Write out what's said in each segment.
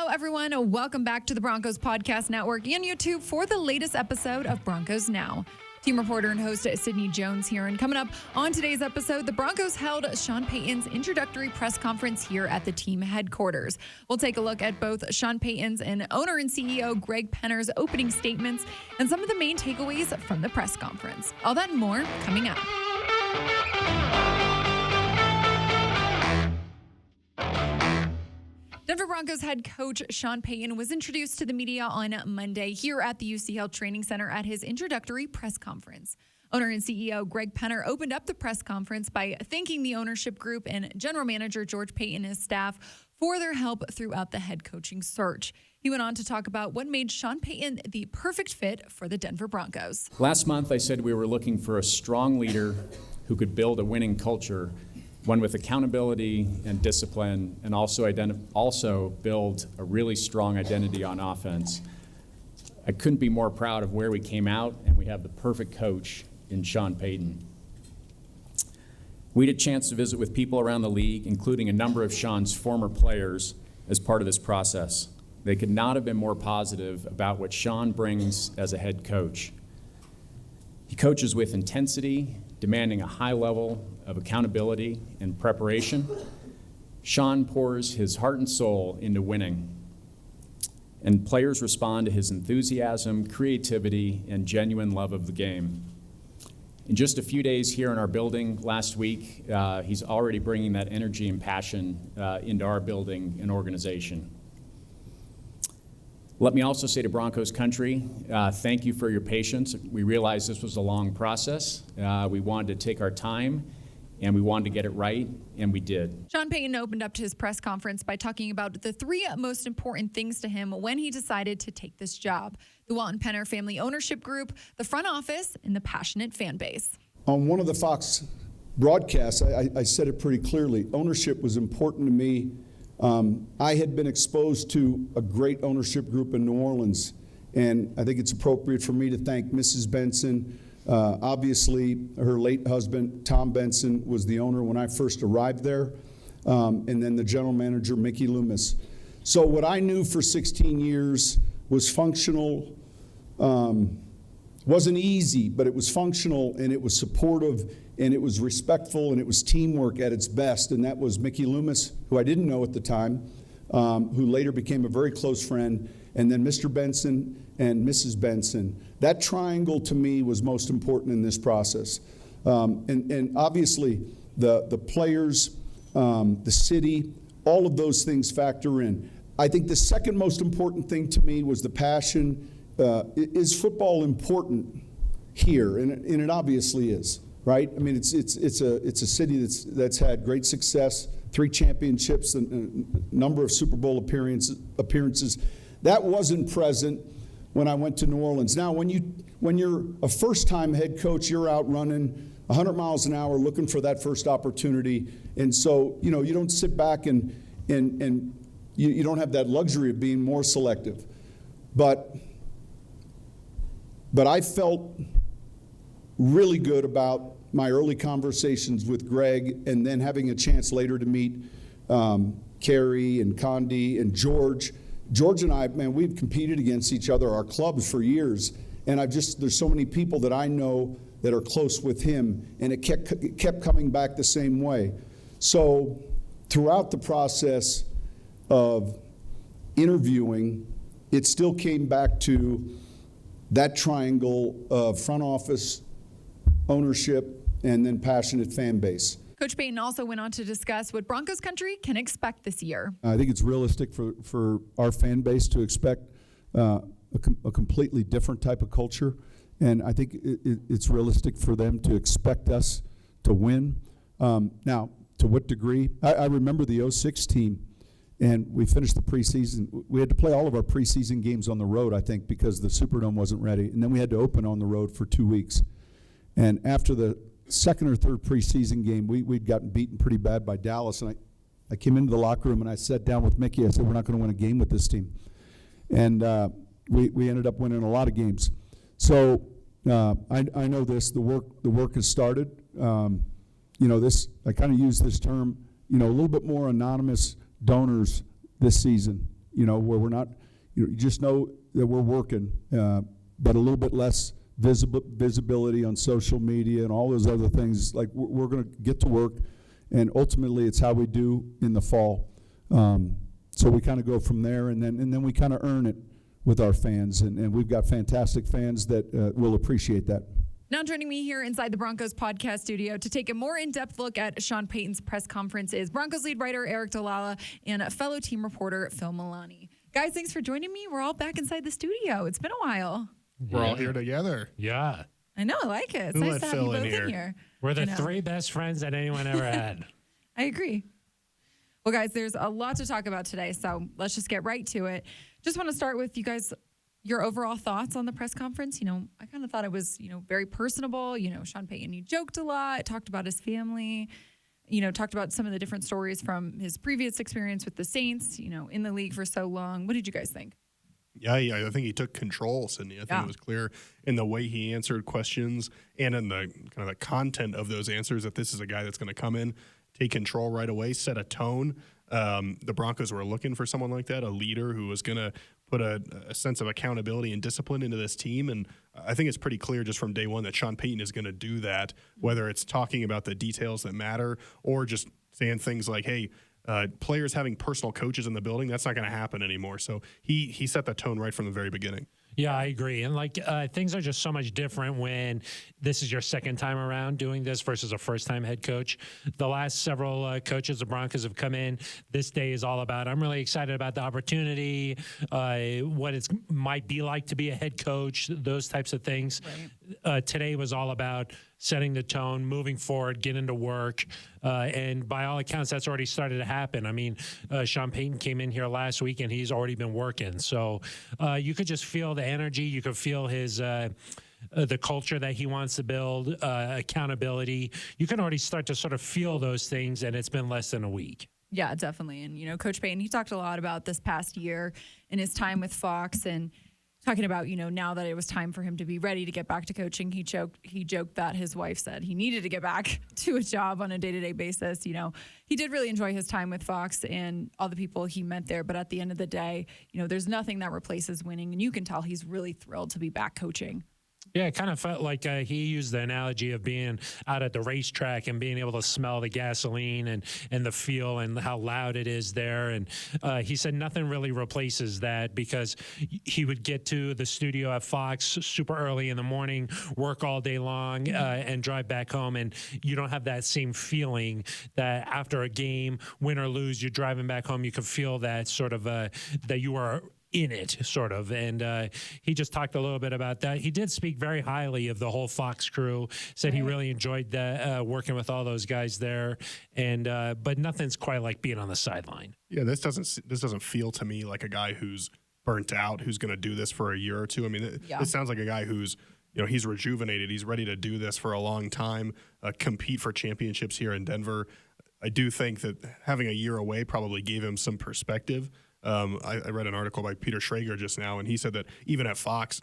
Hello, everyone. Welcome back to the Broncos Podcast Network and YouTube for the latest episode of Broncos Now. Team reporter and host Sydney Jones here. And coming up on today's episode, the Broncos held Sean Payton's introductory press conference here at the team headquarters. We'll take a look at both Sean Payton's and owner and CEO Greg Penner's opening statements and some of the main takeaways from the press conference. All that and more coming up. Denver Broncos head coach Sean Payton was introduced to the media on Monday here at the UC Training Center at his introductory press conference. Owner and CEO Greg Penner opened up the press conference by thanking the ownership group and general manager George Paton and his staff for their help throughout the head coaching search. He went on to talk about what made Sean Payton the perfect fit for the Denver Broncos. Last month, I said we were looking for a strong leader who could build a winning culture, one with accountability and discipline, and also build a really strong identity on offense. I couldn't be more proud of where we came out, and we have the perfect coach in Sean Payton. We had a chance to visit with people around the league, including a number of Sean's former players, as part of this process. They could not have been more positive about what Sean brings as a head coach. He coaches with intensity, demanding a high level of accountability and preparation. Sean pours his heart and soul into winning, and players respond to his enthusiasm, creativity, and genuine love of the game. In just a few days here in our building last week, he's already bringing that energy and passion into our building and organization. Let me also say to Broncos country, thank you for your patience. We realized this was a long process. We wanted to take our time, and we wanted to get it right, and we did. Sean Payton opened up to his press conference by talking about the three most important things to him when he decided to take this job: the Walton Penner family ownership group, the front office, and the passionate fan base. On one of the Fox broadcasts, I said it pretty clearly. Ownership was important to me. I had been exposed to a great ownership group in New Orleans, and I think it's appropriate for me to thank Mrs. Benson. Obviously, her late husband, Tom Benson, was the owner when I first arrived there, and then the general manager, Mickey Loomis. So what I knew for 16 years was functional. Wasn't easy, but it was functional, and it was supportive, and it was respectful, and it was teamwork at its best. And that was Mickey Loomis, who I didn't know at the time, who later became a very close friend, and then Mr. Benson and Mrs. Benson. That triangle to me was most important in this process. And obviously the players, the city, all of those things factor in. I think the second most important thing to me was the passion. Is football important here? And it obviously is, right? I mean, it's a city that's had great success, 3 championships, and a number of Super Bowl appearances. That wasn't present when I went to New Orleans. Now, when you're a first-time head coach, you're out running 100 miles an hour looking for that first opportunity, and so you don't sit back and you don't have that luxury of being more selective. But I felt really good about my early conversations with Greg, and then having a chance later to meet Kerry and Condi and George. George and I, man, we've competed against each other, our clubs, for years. And there's so many people that I know that are close with him, and it kept coming back the same way. So throughout the process of interviewing, it still came back to that triangle of front office, ownership, and then passionate fan base. Coach Payton also went on to discuss what Broncos country can expect this year. I think it's realistic for our fan base to expect a completely different type of culture, and I think it's realistic for them to expect us to win. Now, to what degree? I remember the 06 team, and we finished the preseason. We had to play all of our preseason games on the road, I think, because the Superdome wasn't ready, and then we had to open on the road for 2 weeks. And after the second or third preseason game, we'd gotten beaten pretty bad by Dallas, and I came into the locker room and I sat down with Mickey. I said, we're not going to win a game with this team. And we ended up winning a lot of games. So I know this, the work has started. I kind of use this term, a little bit more anonymous donors this season. where we're not, you just know that we're working, but a little bit less visibility on social media and all those other things. Like we're going to get to work, and ultimately it's how we do in the fall. So we kind of go from there, and then we kind of earn it with our fans, and we've got fantastic fans that will appreciate that. Now joining me here inside the Broncos podcast studio to take a more in-depth look at Sean Payton's press conference is Broncos lead writer Aric DiLalla and fellow team reporter Phil Milani. Guys, thanks for joining me. We're all back inside the studio. It's been a while. We're all here together. Yeah. I know, I like it. It's Who nice let to have Phil you in both here? in here. We're the three best friends that anyone ever had. I agree. Well, guys, there's a lot to talk about today, so let's just get right to it. Just want to start with you guys, your overall thoughts on the press conference. I kind of thought it was, very personable. Sean Payton, he joked a lot, talked about his family, talked about some of the different stories from his previous experience with the Saints, in the league for so long. What did you guys think? Yeah, I think he took control, Sydney. I think it was clear in the way he answered questions and in the kind of the content of those answers that this is a guy that's going to come in, take control right away, set a tone. The Broncos were looking for someone like that, a leader who was going to put a sense of accountability and discipline into this team. And I think it's pretty clear just from day one that Sean Payton is going to do that, whether it's talking about the details that matter or just saying things like, hey, players having personal coaches in the building, that's not going to happen anymore. So he set the tone right from the very beginning. Yeah, I agree. And things are just so much different when this is your second time around doing this versus a first-time head coach. The last several coaches the Broncos have come in, this day is all about, I'm really excited about the opportunity, what it might be like to be a head coach, those types of things. Right. Today was all about setting the tone, moving forward, getting to work. And by all accounts, that's already started to happen. I mean, Sean Payton came in here last week, and he's already been working. So you could just feel the energy. You could feel his the culture that he wants to build, accountability. You can already start to sort of feel those things, and it's been less than a week. Yeah, definitely. And, Coach Payton, he talked a lot about this past year and his time with Fox and talking about, now that it was time for him to be ready to get back to coaching. He joked that his wife said he needed to get back to a job on a day-to-day basis. He did really enjoy his time with Fox and all the people he met there. But at the end of the day, there's nothing that replaces winning. And you can tell he's really thrilled to be back coaching. Yeah, it kind of felt like he used the analogy of being out at the racetrack and being able to smell the gasoline and the feel and how loud it is there. And he said nothing really replaces that because he would get to the studio at Fox super early in the morning, work all day long, and drive back home. And you don't have that same feeling that after a game, win or lose, you're driving back home. You can feel that sort of that you are in it, sort of. And he just talked a little bit about that. He did speak very highly of the whole Fox crew, said he really enjoyed working with all those guys there. And but nothing's quite like being on the sideline. Yeah, this doesn't feel to me like a guy who's burnt out, who's going to do this for a year or two. I mean, this sounds like a guy who's, he's rejuvenated. He's ready to do this for a long time, compete for championships here in Denver. I do think that having a year away probably gave him some perspective. I read an article by Peter Schrager just now, and he said that even at Fox,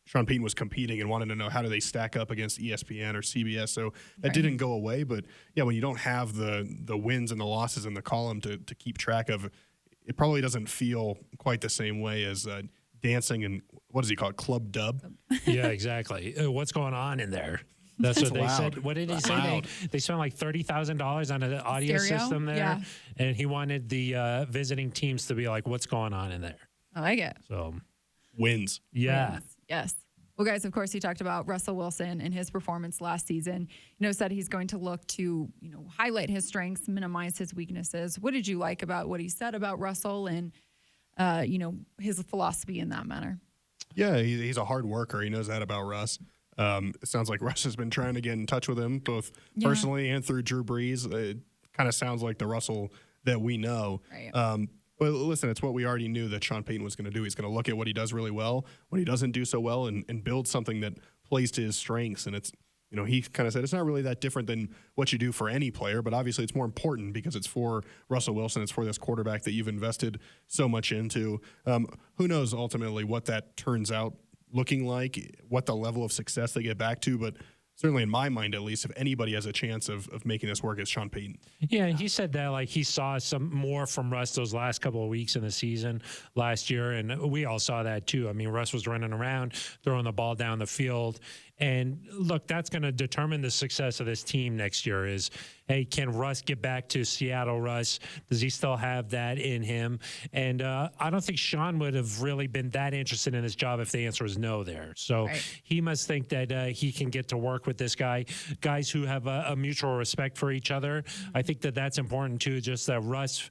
Sean Payton was competing and wanted to know how do they stack up against ESPN or CBS. So that didn't go away. But, yeah, when you don't have the wins and the losses in the column to keep track of, it probably doesn't feel quite the same way as dancing and, what does he call it, Club Dub? Yeah, exactly. What's going on in there? That's what they said. What did he say? They spent like $30,000 on an audio system there, and he wanted the visiting teams to be like, "What's going on in there?" I like it. So wins. Yeah. Wins. Yes. Well, guys, of course, he talked about Russell Wilson and his performance last season. Said he's going to look to highlight his strengths, minimize his weaknesses. What did you like about what he said about Russell and his philosophy in that manner? Yeah, he's a hard worker. He knows that about Russ. It sounds like Russ has been trying to get in touch with him, both personally and through Drew Brees. It kind of sounds like the Russell that we know. Right. But listen, it's what we already knew that Sean Payton was going to do. He's going to look at what he does really well, what he doesn't do so well, and build something that plays to his strengths. And it's, he kind of said it's not really that different than what you do for any player, but obviously it's more important because it's for Russell Wilson. It's for this quarterback that you've invested so much into. Who knows ultimately what that turns out looking like, what the level of success they get back to, but certainly in my mind at least, if anybody has a chance of making this work, it's Sean Payton. Yeah, he said that like he saw some more from Russ those last couple of weeks in the season last year, and we all saw that too. I mean, Russ was running around, throwing the ball down the field, and look, that's going to determine the success of this team next year. Is, hey, can Russ get back to Seattle Russ? Does he still have that in him? And I don't think Sean would have really been that interested in his job if the answer was no there. So he must think that he can get to work with this guy, guys who have a mutual respect for each other. I think that that's important too, just that Russ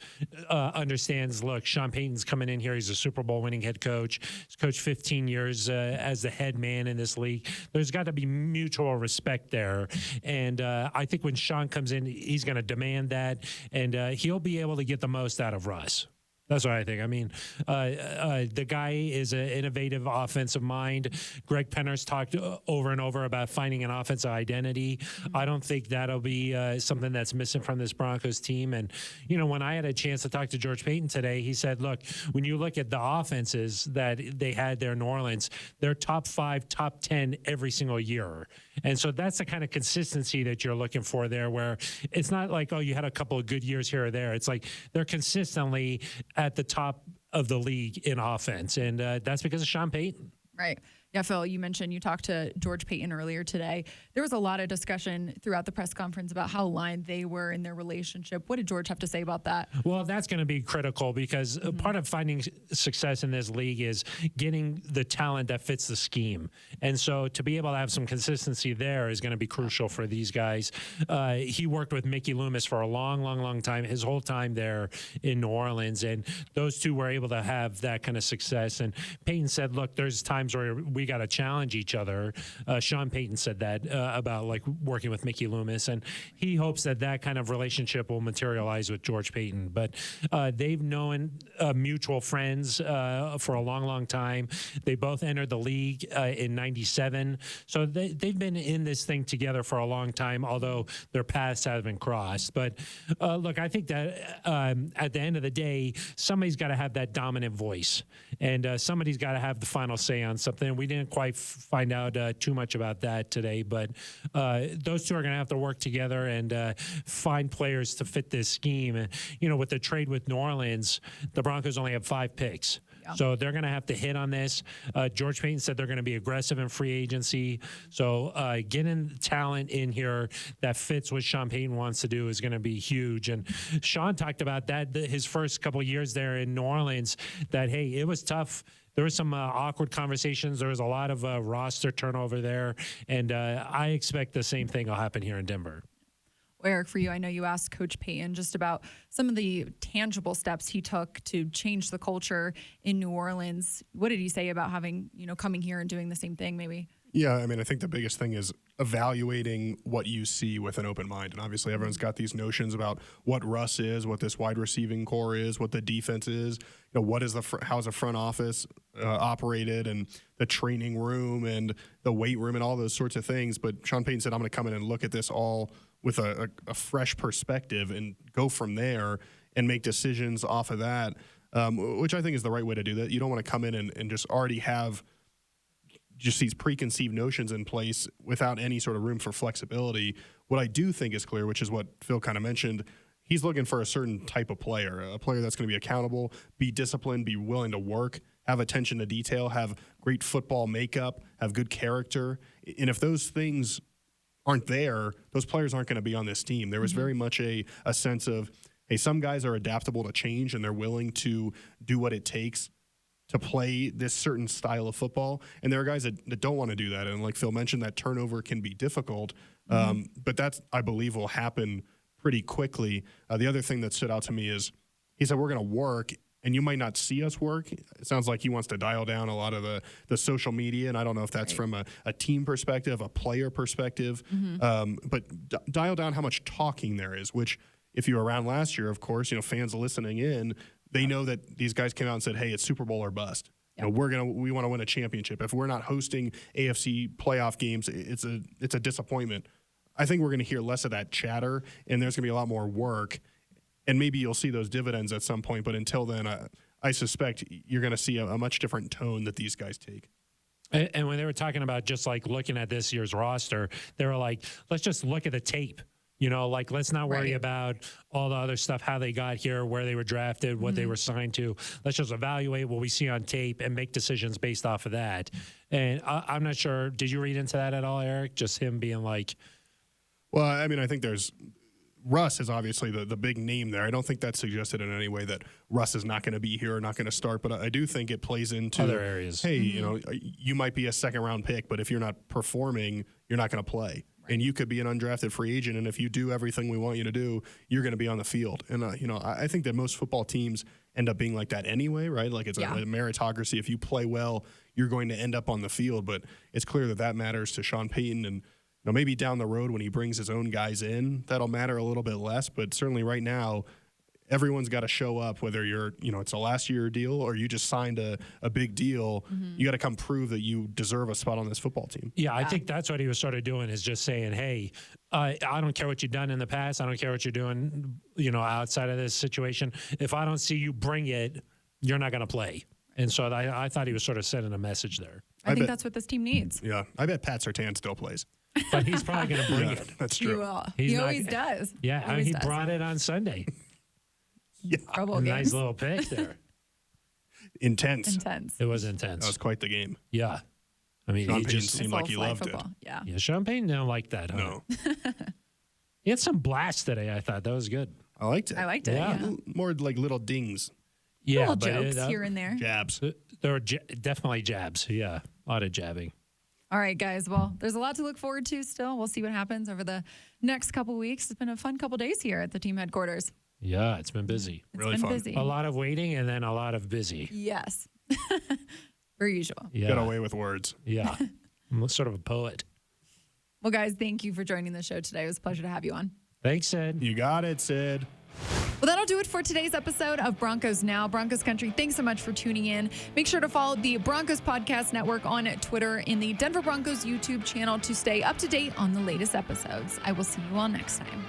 understands, look, Sean Payton's coming in here. He's a Super Bowl winning head coach. He's coached 15 years as the head man in this league. There's got to be mutual respect there. And I think when Sean comes in, he's going to demand that, and he'll be able to get the most out of Russ. That's what I think. I mean, the guy is an innovative offensive mind. Greg Penner's talked over and over about finding an offensive identity. I don't think that'll be something that's missing from this Broncos team. And, you know, when I had a chance to talk to George Payton today, he said, look, when you look at the offenses that they had there in New Orleans, they're top 5, top 10 every single year. And so that's the kind of consistency that you're looking for there, where it's not like, oh, you had a couple of good years here or there. It's like they're consistently at the top of the league in offense. And that's because of Sean Payton. Right. Yeah, Phil, you mentioned you talked to George Payton earlier today. There was a lot of discussion throughout the press conference about how aligned they were in their relationship. What did George have to say about that? Well, that's going to be critical because part of finding success in this league is getting the talent that fits the scheme. And so to be able to have some consistency there is going to be crucial for these guys. He worked with Mickey Loomis for a long time, his whole time there in New Orleans. And those two were able to have that kind of success. And Payton said, look, there's times where we got to challenge each other. Sean Payton said that about like working with Mickey Loomis, and he hopes that that kind of relationship will materialize with George Payton. But they've known mutual friends for a long time. They both entered the league in '97, so they've been in this thing together for a long time, although their paths haven't crossed. But look, I think that at the end of the day, somebody's got to have that dominant voice, and somebody's got to have the final say on something. We didn't quite find out too much about that today, but those two are going to have to work together and find players to fit this scheme. And, you know, with the trade with New Orleans, the Broncos only have 5 picks. So they're going to have to hit on this. George Payton said they're going to be aggressive in free agency. So getting talent in here that fits what Sean Payton wants to do is going to be huge. And Sean talked about that his first couple of years there in New Orleans, that, hey, it was tough. There was some awkward conversations. There was a lot of roster turnover there. And I expect the same thing will happen here in Denver. Well, Aric, for you, I know you asked Coach Payton just about some of the tangible steps he took to change the culture in New Orleans. What did he say about having, you know, coming here and doing the same thing maybe? Yeah, I mean, I think the biggest thing is evaluating what you see with an open mind. And obviously everyone's got these notions about what Russ is, what this wide receiving core is, what the defense is, you know, what is how's the front office operated, and the training room and the weight room and all those sorts of things. But Sean Payton said, I'm going to come in and look at this all with a fresh perspective and go from there and make decisions off of that, which I think is the right way to do that. You don't want to come in and just already have just these preconceived notions in place without any sort of room for flexibility. What I do think is clear, which is what Phil kind of mentioned, he's looking for a certain type of player, a player that's going to be accountable, be disciplined, be willing to work, have attention to detail, have great football makeup, have good character. And if those things aren't there, those players aren't going to be on this team. There was very much a sense of, hey, some guys are adaptable to change and they're willing to do what it takes to play this certain style of football. And there are guys that don't want to do that. And like Phil mentioned, that turnover can be difficult. But that's, I believe, will happen pretty quickly. The other thing that stood out to me is he said, we're going to work, and you might not see us work. It sounds like he wants to dial down a lot of the social media. And I don't know if that's from a team perspective, a player perspective, but dial down how much talking there is, which if you were around last year, of course, you know, fans listening in, they know that these guys came out and said, hey, it's Super Bowl or bust. You know, we want to win a championship. If we're not hosting AFC playoff games, it's a disappointment. I think we're going to hear less of that chatter, and there's going to be a lot more work, and maybe you'll see those dividends at some point. But until then, I suspect you're going to see a much different tone that these guys take. And when they were talking about just like looking at this year's roster, they were like, let's just look at the tape. Like let's not worry about all the other stuff, how they got here, where they were drafted, what they were signed to. Let's just evaluate what we see on tape and make decisions based off of that. And I'm not sure, did you read into that at all, Aric? Just him being like... Well, I mean, I think Russ is obviously the big name there. I don't think that's suggested in any way that Russ is not going to be here or not going to start, but I do think it plays into other areas. Hey, you might be a second-round pick, but if you're not performing, you're not going to play. And you could be an undrafted free agent, and if you do everything we want you to do, you're going to be on the field. And, I think that most football teams end up being like that anyway, right? Like it's a meritocracy. If you play well, you're going to end up on the field. But it's clear that matters to Sean Payton. And maybe down the road when he brings his own guys in, that'll matter a little bit less. But certainly right now, everyone's got to show up, whether you're, it's a last year deal or you just signed a big deal. You got to come prove that you deserve a spot on this football team. Yeah, I think that's what he was sort of doing, is just saying, hey, I don't care what you've done in the past. I don't care what you're doing, outside of this situation. If I don't see you bring it, you're not going to play. And so I thought he was sort of sending a message there. I think that's what this team needs. Yeah, I bet Pat Surtain still plays. But he's probably going to bring it. That's true. He will. He's He not- always does. Yeah, Always he does. brought it on Sunday. Trouble Nice games. little pick there. Intense. Intense. It was intense. That was quite the game. Yeah. I mean, Sean he Payton just... seemed It's like all he flag loved football. Yeah. Yeah, Sean Payton didn't like that. Huh? No, He had some blasts today, I thought. That was good. I liked it. I liked it. Yeah. Yeah. More like little dings, Yeah, Little but jokes here and there. jabs. there were definitely jabs. Yeah, a lot of jabbing. All right, guys. Well, there's a lot to look forward to still. We'll see what happens over the next couple weeks. It's been a fun couple days here at the team headquarters. Yeah, it's been busy. It's Really been fun. busy. A lot of waiting and then a lot of busy. Yes. Per usual. Yeah. Got away with words. Yeah. I'm sort of a poet. Well, guys, thank you for joining the show today. It was a pleasure to have you on. Thanks, Ed. You got it, Sid. Well, that'll do it for today's episode of Broncos Now. Broncos Country, thanks so much for tuning in. Make sure to follow the Broncos Podcast Network on Twitter and the Denver Broncos YouTube channel to stay up to date on the latest episodes. I will see you all next time.